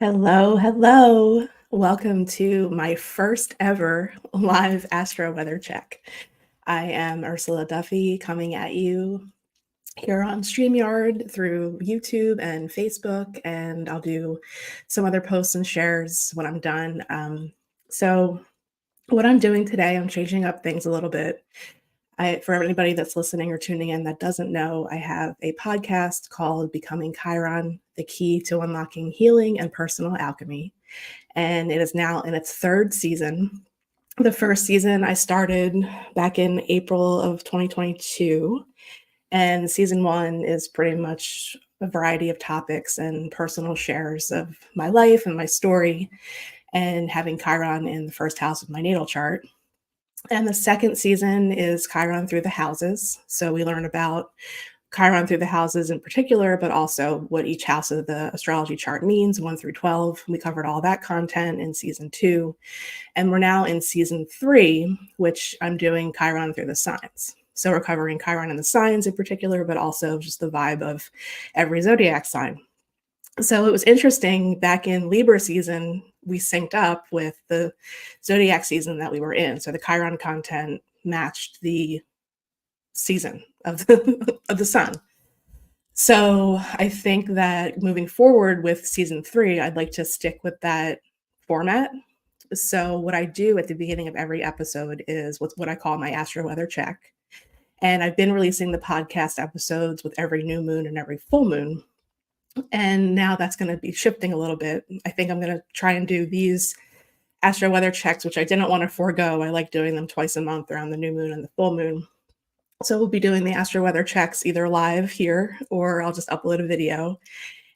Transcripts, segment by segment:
Hello, hello. Welcome to my first ever live Astro-Weather check. I am Ursula Duffy coming at you here on StreamYard through YouTube and Facebook, and I'll do some other posts and shares when I'm done. So what I'm doing today, I'm changing up things a little bit. For anybody that's listening or tuning in that doesn't know, I have a podcast called Becoming Chiron, the Key to Unlocking Healing and Personal Alchemy. And it is now in its third season. The first season I started back in April of 2022, and season one is pretty much a variety of topics and personal shares of my life and my story, and having Chiron in the first house of my natal chart. And the second season is Chiron through the houses. So we learn about Chiron through the houses in particular, but also what each house of the astrology chart means, 1 through 12. We covered all that content in season two. And we're now in season three, which I'm doing Chiron through the signs. So we're covering Chiron and the signs in particular, but also just the vibe of every zodiac sign. So it was interesting back in Libra season, we synced up with the zodiac season that we were in. So the Chiron content matched the season of of the sun. So I think that moving forward with season three, I'd like to stick with that format. So what I do at the beginning of every episode is what I call my Astro Weather check. And I've been releasing the podcast episodes with every new moon and every full moon. And now that's going to be shifting a little bit. I think I'm going to try and do these Astro Weather checks, which I didn't want to forego. I like doing them twice a month around the new moon and the full moon. So we'll be doing the Astro Weather checks either live here or I'll just upload a video.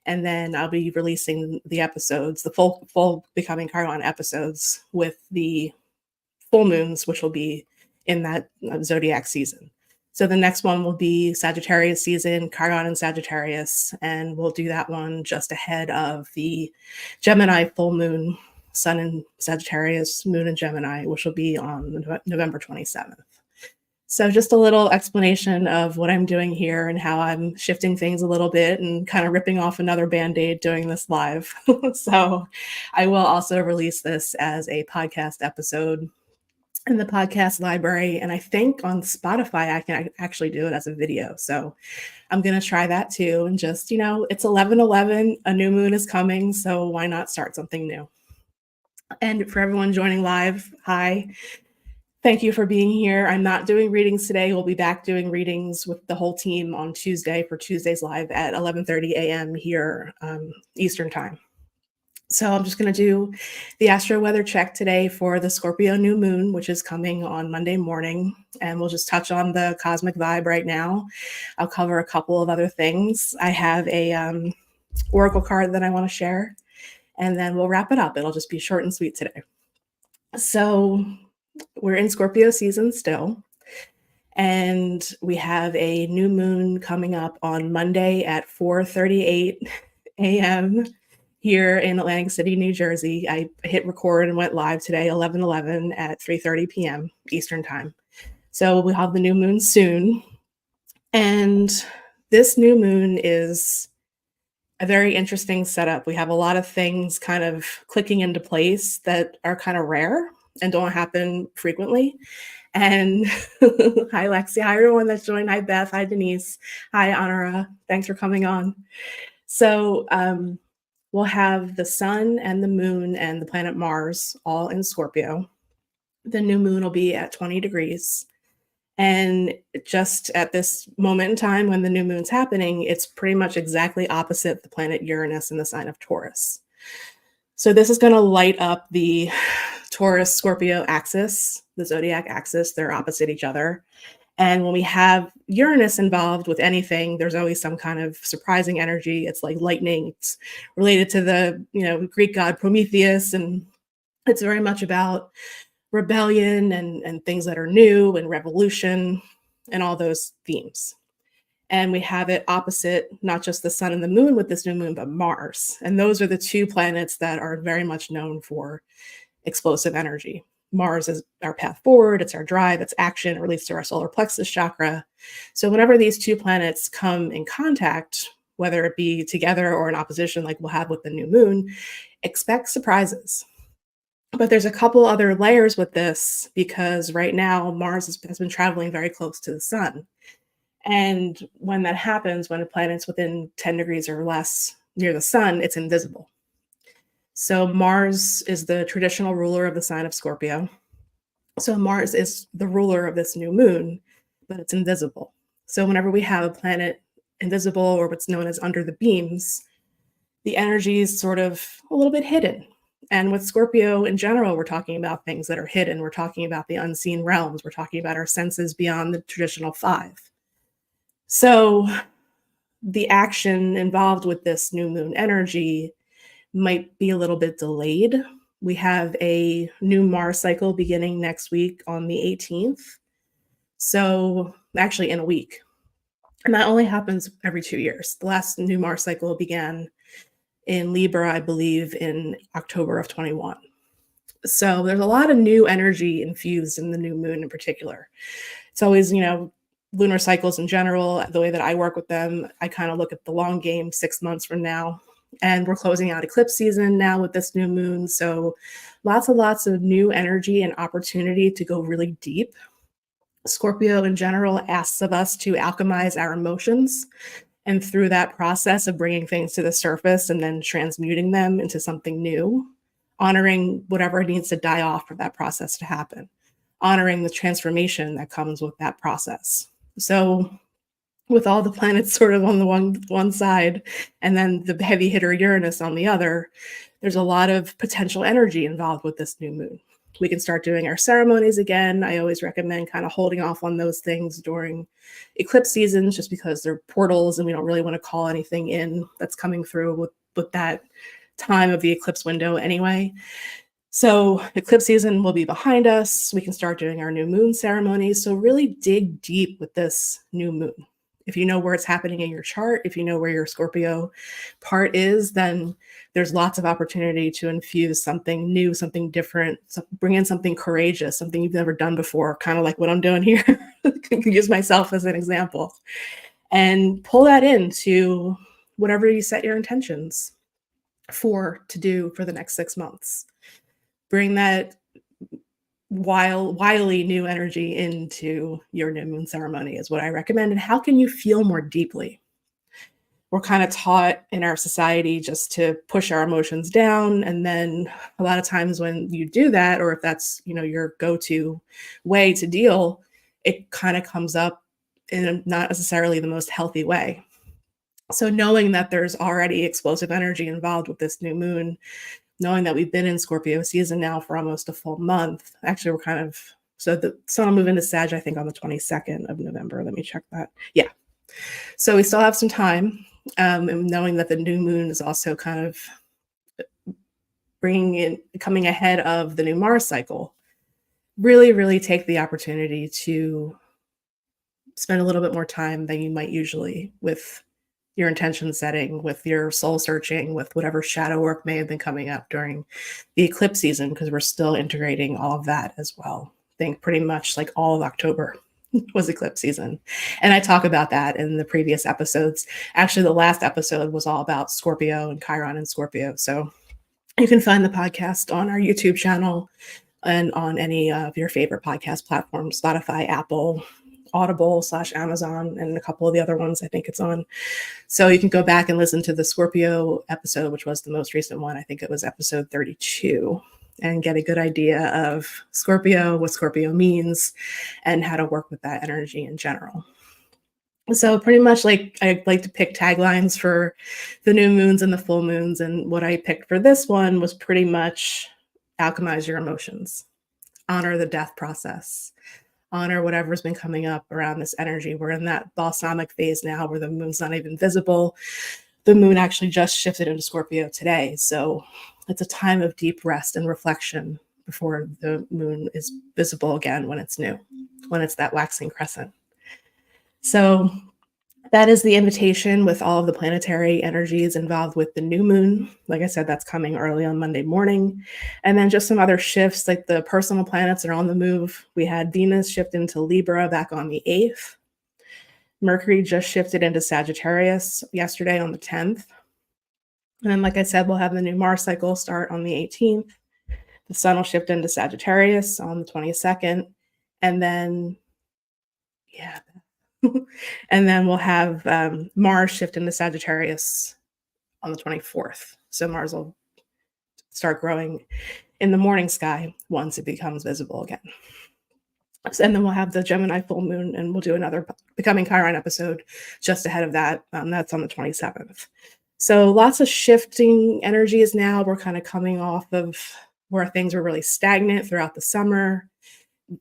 And then I'll be releasing the episodes, the full Becoming Chiron episodes with the full moons, which will be in that zodiac season. So the next one will be Sagittarius season, Chiron and Sagittarius, and we'll do that one just ahead of the Gemini full moon, Sun in Sagittarius, Moon in Gemini, which will be on November 27th. So just a little explanation of what I'm doing here and how I'm shifting things a little bit and kind of ripping off another Band-Aid doing this live. So I will also release this as a podcast episode in the podcast library. And I think on Spotify, I can actually do it as a video. So I'm going to try that too. And just, it's 11/11, a new moon is coming. So why not start something new? And for everyone joining live, hi. Thank you for being here. I'm not doing readings today. We'll be back doing readings with the whole team on Tuesday for Tuesday's live at 11:30 a.m. here Eastern time. So I'm just going to do the Astro Weather check today for the Scorpio new moon, which is coming on Monday morning. And we'll just touch on the cosmic vibe right now. I'll cover a couple of other things. I have a oracle card that I want to share, and then we'll wrap it up. It'll just be short and sweet today. So we're in Scorpio season still, and we have a new moon coming up on Monday at 4:38 a.m. here in Atlantic City, New Jersey. I hit record and went live today, 11/11 at 3:30 p.m. Eastern time. So we'll have the new moon soon. And this new moon is a very interesting setup. We have a lot of things kind of clicking into place that are kind of rare and don't happen frequently. And hi, Lexi. Hi, everyone that's joined. Hi, Beth. Hi, Denise. Hi, Honora. Thanks for coming on. So we'll have the sun and the moon and the planet Mars all in Scorpio. The new moon will be at 20 degrees. And just at this moment in time when the new moon's happening, it's pretty much exactly opposite the planet Uranus in the sign of Taurus. So this is going to light up the Taurus-Scorpio axis, the zodiac axis. They're opposite each other. And when we have Uranus involved with anything, there's always some kind of surprising energy. It's like lightning. It's related to the Greek god Prometheus, and it's very much about rebellion and things that are new and revolution and all those themes. And we have it opposite not just the sun and the moon with this new moon, but Mars. And those are the two planets that are very much known for explosive energy. Mars is our path forward, it's our drive, it's action, it relates to our solar plexus chakra. So whenever these two planets come in contact, whether it be together or in opposition, like we'll have with the new moon, expect surprises. But there's a couple other layers with this because right now Mars has been traveling very close to the sun. And when that happens, when a planet's within 10 degrees or less near the sun, it's invisible. So Mars is the traditional ruler of the sign of Scorpio. So Mars is the ruler of this new moon, but it's invisible. So whenever we have a planet invisible or what's known as under the beams, the energy is sort of a little bit hidden. And with Scorpio in general, we're talking about things that are hidden. We're talking about the unseen realms. We're talking about our senses beyond the traditional five. So the action involved with this new moon energy might be a little bit delayed. We have a new Mars cycle beginning next week on the 18th. So actually in a week. And that only happens every 2 years. The last new Mars cycle began in Libra, I believe, in October of 21. So there's a lot of new energy infused in the new moon in particular. It's always, lunar cycles in general, the way that I work with them, I kind of look at the long game 6 months from now. And we're closing out eclipse season now with this new moon. So lots of new energy and opportunity to go really deep. Scorpio in general asks of us to alchemize our emotions. And through that process of bringing things to the surface and then transmuting them into something new, honoring whatever needs to die off for that process to happen, honoring the transformation that comes with that process. So with all the planets sort of on the one side and then the heavy hitter Uranus on the other, there's a lot of potential energy involved with this new moon. We can start doing our ceremonies again. I always recommend kind of holding off on those things during eclipse seasons just because they're portals and we don't really want to call anything in that's coming through with that time of the eclipse window anyway. So eclipse season will be behind us. We can start doing our new moon ceremonies. So really dig deep with this new moon. If you know where it's happening in your chart, if you know where your Scorpio part is, then there's lots of opportunity to infuse something new, something different, bring in something courageous, something you've never done before, kind of like what I'm doing here. I can use myself as an example. And pull that into whatever you set your intentions to do for the next 6 months. Bring that wily new energy into your new moon ceremony is what I recommend. And how can you feel more deeply? We're kind of taught in our society just to push our emotions down. And then a lot of times when you do that, or if that's, your go-to way to deal, it kind of comes up in not necessarily the most healthy way. So knowing that there's already explosive energy involved with this new moon, knowing that we've been in Scorpio season now for almost a full month. Actually, so the sun will move into Sag, I think, on the 22nd of November. Let me check that. Yeah. So we still have some time. And knowing that the new moon is also kind of coming ahead of the new Mars cycle, really, really take the opportunity to spend a little bit more time than you might usually with your intention setting, with your soul searching, with whatever shadow work may have been coming up during the eclipse season, because we're still integrating all of that as well. I think pretty much like all of October was eclipse season. And I talk about that in the previous episodes. Actually, the last episode was all about Scorpio and Chiron and Scorpio. So you can find the podcast on our YouTube channel and on any of your favorite podcast platforms, Spotify, Apple, Audible/Amazon, and a couple of the other ones I think it's on. So you can go back and listen to the Scorpio episode, which was the most recent one. I think it was episode 32, and get a good idea of Scorpio, what Scorpio means, and how to work with that energy in general. So pretty much I like to pick taglines for the new moons and the full moons. And what I picked for this one was pretty much alchemize your emotions, honor the death process, honor whatever's been coming up around this energy. We're in that balsamic phase now where the moon's not even visible. The moon actually just shifted into Scorpio today. So it's a time of deep rest and reflection before the moon is visible again when it's new, when it's that waxing crescent. So that is the invitation with all of the planetary energies involved with the new moon. Like I said, that's coming early on Monday morning. And then just some other shifts, like the personal planets are on the move. We had Venus shift into Libra back on the 8th. Mercury just shifted into Sagittarius yesterday on the 10th. And then, like I said, we'll have the new Mars cycle start on the 18th. The sun will shift into Sagittarius on the 22nd. And then, yeah. And then we'll have Mars shift into Sagittarius on the 24th. So Mars will start growing in the morning sky once it becomes visible again. And then we'll have the Gemini full moon, and we'll do another Becoming Chiron episode just ahead of that. That's on the 27th. So lots of shifting energies now. We're kind of coming off of where things were really stagnant throughout the summer.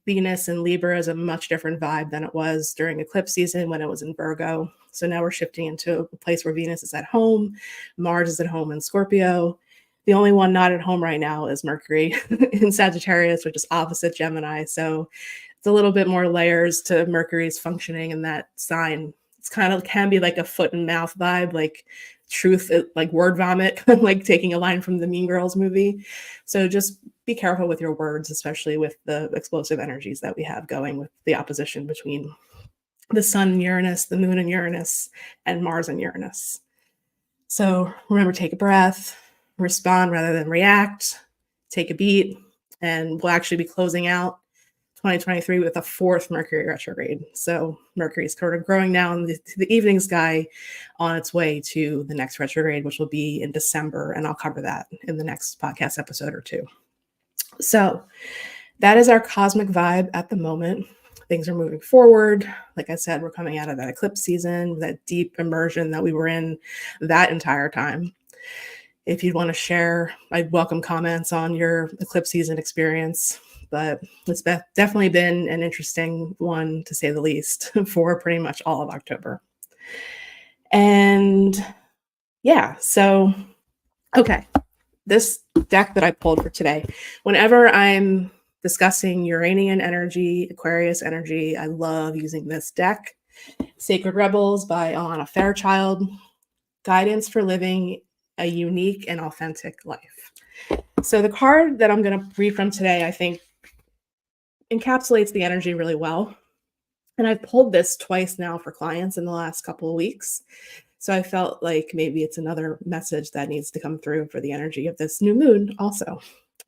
Venus in Libra is a much different vibe than it was during eclipse season when it was in Virgo. So now we're shifting into a place where Venus is at home, Mars is at home in Scorpio. The only one not at home right now is Mercury in Sagittarius, which is opposite Gemini. So it's a little bit more layers to Mercury's functioning in that sign. It's kind of can be like a foot and mouth vibe, like truth, like word vomit, like taking a line from the Mean Girls movie. So just be careful with your words, especially with the explosive energies that we have going with the opposition between the sun and Uranus, the moon and Uranus, and Mars and Uranus. So remember, take a breath, respond rather than react, take a beat, and we'll actually be closing out 2023 with a fourth Mercury retrograde. So Mercury is sort of growing now in the evening sky on its way to the next retrograde, which will be in December. And I'll cover that in the next podcast episode or two. So that is our cosmic vibe at the moment. Things are moving forward. Like I said, we're coming out of that eclipse season, that deep immersion that we were in that entire time. If you'd want to share, I'd welcome comments on your eclipse season experience. But it's definitely been an interesting one, to say the least, for pretty much all of October. And yeah, so, okay, this deck that I pulled for today, whenever I'm discussing Uranian energy, Aquarius energy, I love using this deck. Sacred Rebels by Alana Fairchild, Guidance for Living a Unique and Authentic Life. So the card that I'm going to read from today, I think, encapsulates the energy really well. And I've pulled this twice now for clients in the last couple of weeks. So I felt like maybe it's another message that needs to come through for the energy of this new moon also.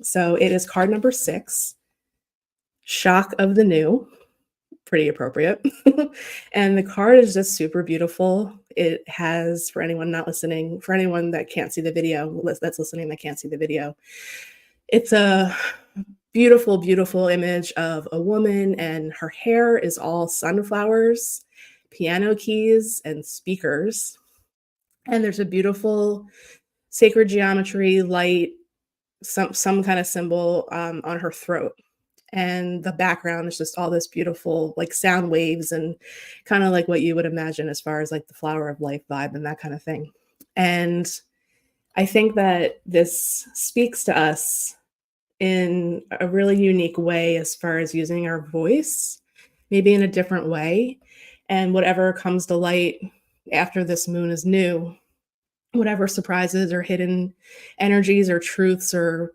So it is card number 6, Shock of the New. Pretty appropriate. And the card is just super beautiful. It has, for anyone not listening, for anyone that can't see the video, that's listening that can't see the video, it's a beautiful, beautiful image of a woman, and her hair is all sunflowers, piano keys, and speakers. And there's a beautiful sacred geometry, light, some kind of symbol on her throat. And the background is just all this beautiful like sound waves and kind of like what you would imagine as far as like the flower of life vibe and that kind of thing. And I think that this speaks to us in a really unique way as far as using our voice, maybe in a different way. And whatever comes to light after this moon is new, whatever surprises or hidden energies or truths or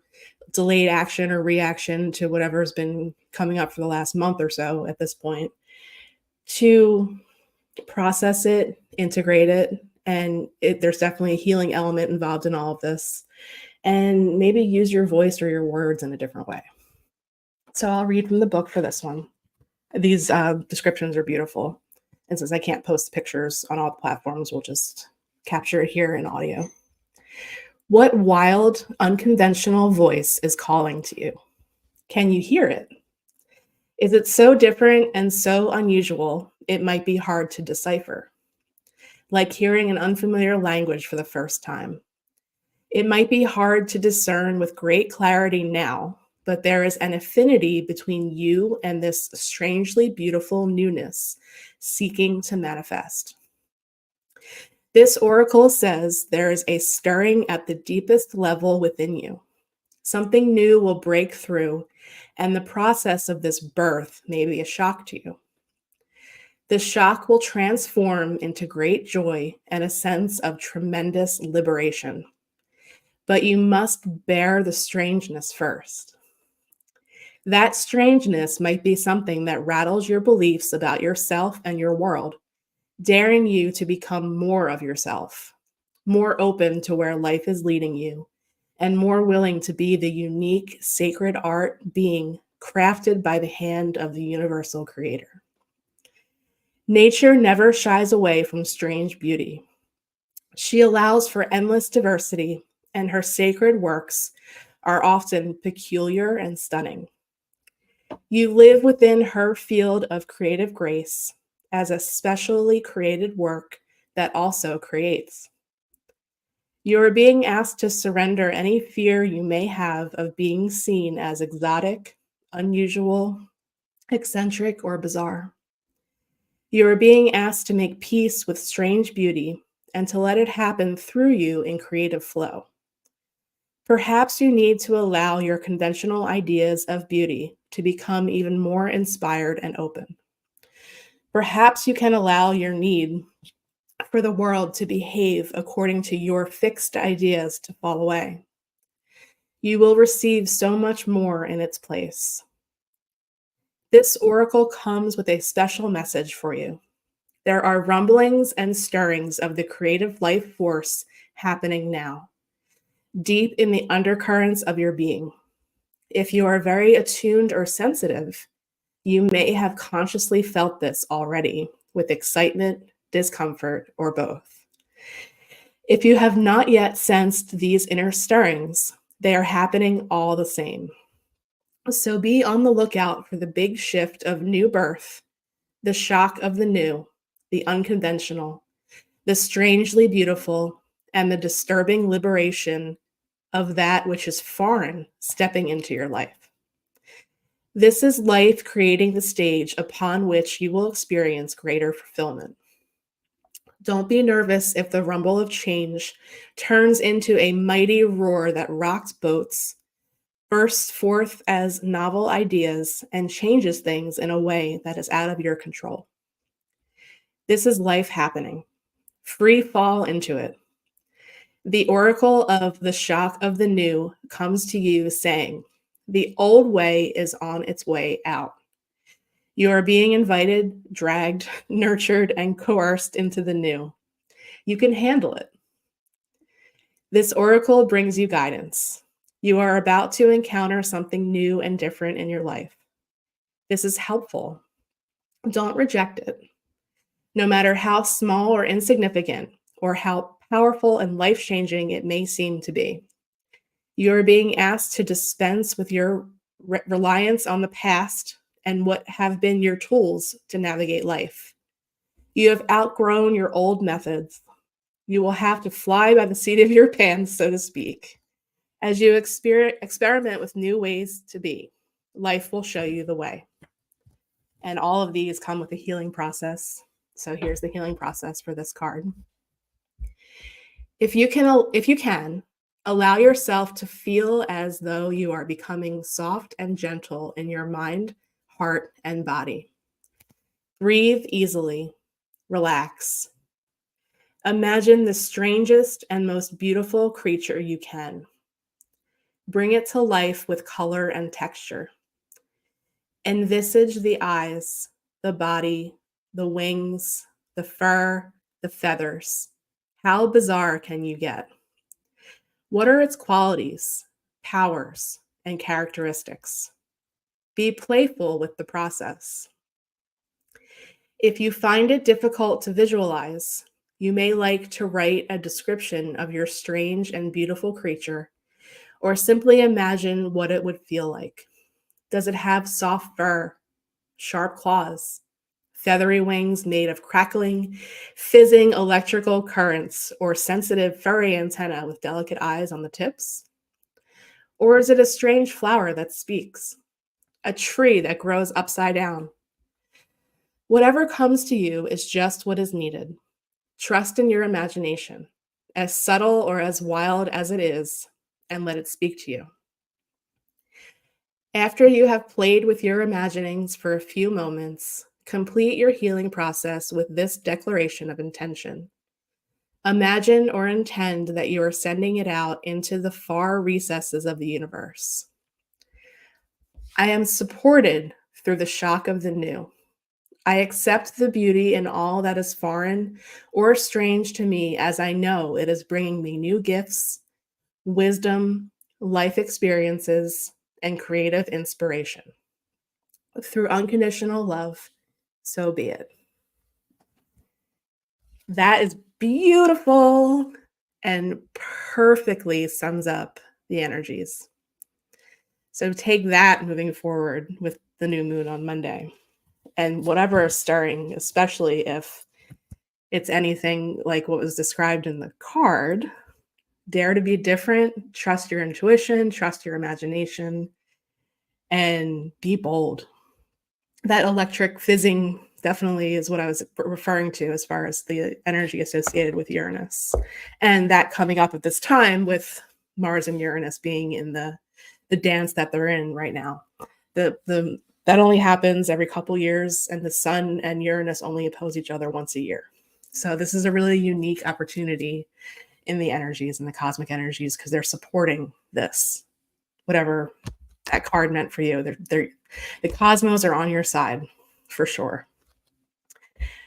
delayed action or reaction to whatever's been coming up for the last month or so at this point, to process it, integrate it, and there's definitely a healing element involved in all of this, and maybe use your voice or your words in a different way. So I'll read from the book for this one. These descriptions are beautiful. And since I can't post pictures on all the platforms, we'll just capture it here in audio. What wild, unconventional voice is calling to you? Can you hear it? Is it so different and so unusual, it might be hard to decipher? Like hearing an unfamiliar language for the first time. It might be hard to discern with great clarity now, but there is an affinity between you and this strangely beautiful newness seeking to manifest. This oracle says there is a stirring at the deepest level within you. Something new will break through, and the process of this birth may be a shock to you. This shock will transform into great joy and a sense of tremendous liberation. But you must bear the strangeness first. That strangeness might be something that rattles your beliefs about yourself and your world, daring you to become more of yourself, more open to where life is leading you, and more willing to be the unique, sacred art being crafted by the hand of the universal creator. Nature never shies away from strange beauty. She allows for endless diversity, and her sacred works are often peculiar and stunning. You live within her field of creative grace as a specially created work that also creates. You are being asked to surrender any fear you may have of being seen as exotic, unusual, eccentric, or bizarre. You are being asked to make peace with strange beauty and to let it happen through you in creative flow. Perhaps you need to allow your conventional ideas of beauty to become even more inspired and open. Perhaps you can allow your need for the world to behave according to your fixed ideas to fall away. You will receive so much more in its place. This oracle comes with a special message for you. There are rumblings and stirrings of the creative life force happening now, deep in the undercurrents of your being. If you are very attuned or sensitive, you may have consciously felt this already with excitement, discomfort, or both. If you have not yet sensed these inner stirrings, they are happening all the same. So be on the lookout for the big shift of new birth, the shock of the new, the unconventional, the strangely beautiful, and the disturbing liberation of that which is foreign stepping into your life. This is life creating the stage upon which you will experience greater fulfillment. Don't be nervous if the rumble of change turns into a mighty roar that rocks boats, bursts forth as novel ideas, and changes things in a way that is out of your control. This is life happening. Free fall into it. The oracle of the shock of the new comes to you saying, the old way is on its way out. You are being invited, dragged, nurtured, and coerced into the new. You can handle it. This oracle brings you guidance. You are about to encounter something new and different in your life. This is helpful. Don't reject it. No matter how small or insignificant, or how powerful and life-changing it may seem to be. You are being asked to dispense with your reliance on the past and what have been your tools to navigate life. You have outgrown your old methods. You will have to fly by the seat of your pants, so to speak. As you experiment with new ways to be, life will show you the way. And all of these come with a healing process. So here's the healing process for this card. If you can, allow yourself to feel as though you are becoming soft and gentle in your mind, heart, and body. Breathe easily. Relax. Imagine the strangest and most beautiful creature you can. Bring it to life with color and texture. Envisage the eyes, the body, the wings, the fur, the feathers. How bizarre can you get? What are its qualities, powers, and characteristics? Be playful with the process. If you find it difficult to visualize, you may like to write a description of your strange and beautiful creature, or simply imagine what it would feel like. Does it have soft fur, sharp claws, feathery wings made of crackling, fizzing electrical currents, or sensitive furry antennae with delicate eyes on the tips? Or is it a strange flower that speaks, a tree that grows upside down? Whatever comes to you is just what is needed. Trust in your imagination, as subtle or as wild as it is, and let it speak to you. After you have played with your imaginings for a few moments, complete your healing process with this declaration of intention. Imagine or intend that you are sending it out into the far recesses of the universe. I am supported through the shock of the new. I accept the beauty in all that is foreign or strange to me, as I know it is bringing me new gifts, wisdom, life experiences, and creative inspiration. Through unconditional love, so be it. That is beautiful and perfectly sums up the energies. So take that moving forward with the new moon on Monday and whatever is stirring, especially if it's anything like what was described in the card. Dare to be different, trust your intuition, trust your imagination, and be bold. That electric fizzing definitely is what I was referring to as far as the energy associated with Uranus. And that coming up at this time with Mars and Uranus being in the dance that they're in right now. The that only happens every couple years, and the Sun and Uranus only oppose each other once a year. So this is a really unique opportunity in the energies and the cosmic energies because they're supporting this, whatever that card meant for you. The cosmos are on your side for sure.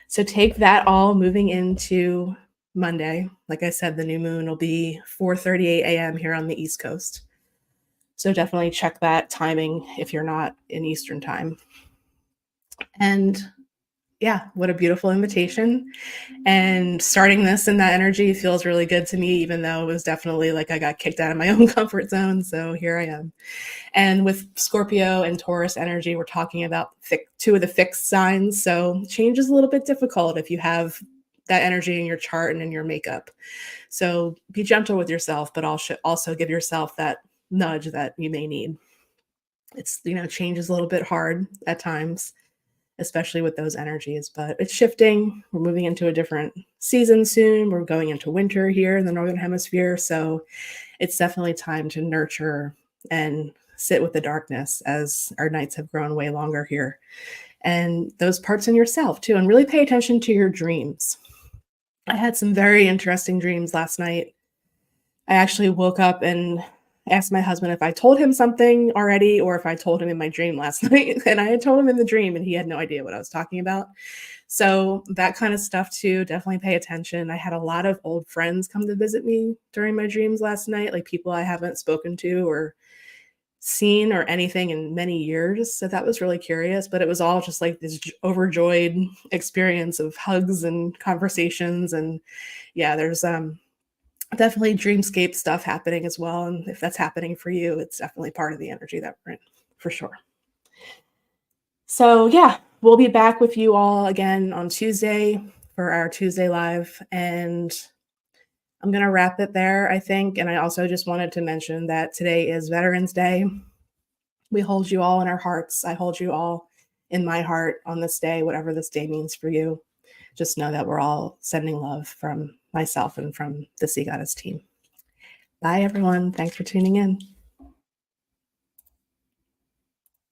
So take that all moving into Monday. Like I said, the new moon will be 4:38 a.m. here on the East Coast. So definitely check that timing if you're not in Eastern time. And yeah, what a beautiful invitation. And starting this in that energy feels really good to me, even though it was definitely like I got kicked out of my own comfort zone. So here I am. And with Scorpio and Taurus energy, we're talking about two of the fixed signs. So change is a little bit difficult if you have that energy in your chart and in your makeup. So be gentle with yourself, but also give yourself that nudge that you may need. It's, change is a little bit hard at times, especially with those energies, but it's shifting. We're moving into a different season soon. We're going into winter here in the Northern Hemisphere. So it's definitely time to nurture and sit with the darkness as our nights have grown way longer here. And those parts in yourself too, and really pay attention to your dreams. I had some very interesting dreams last night. I actually woke up and asked my husband if I told him something already or if I told him in my dream last night. And I had told him in the dream and he had no idea what I was talking about. So that kind of stuff too, definitely pay attention. I had a lot of old friends come to visit me during my dreams last night, like people I haven't spoken to or seen or anything in many years. So that was really curious, but it was all just like this overjoyed experience of hugs and conversations. And yeah, there's definitely dreamscape stuff happening as well. And if that's happening for you, it's definitely part of the energy that we're in for sure. So yeah, we'll be back with you all again on Tuesday for our Tuesday live. And I'm going to wrap it there, I think. And I also just wanted to mention that today is Veterans Day. We hold you all in our hearts. I hold you all in my heart on this day, whatever this day means for you. Just know that we're all sending love from myself and from the Sea Goddess team. Bye, everyone. Thanks for tuning in.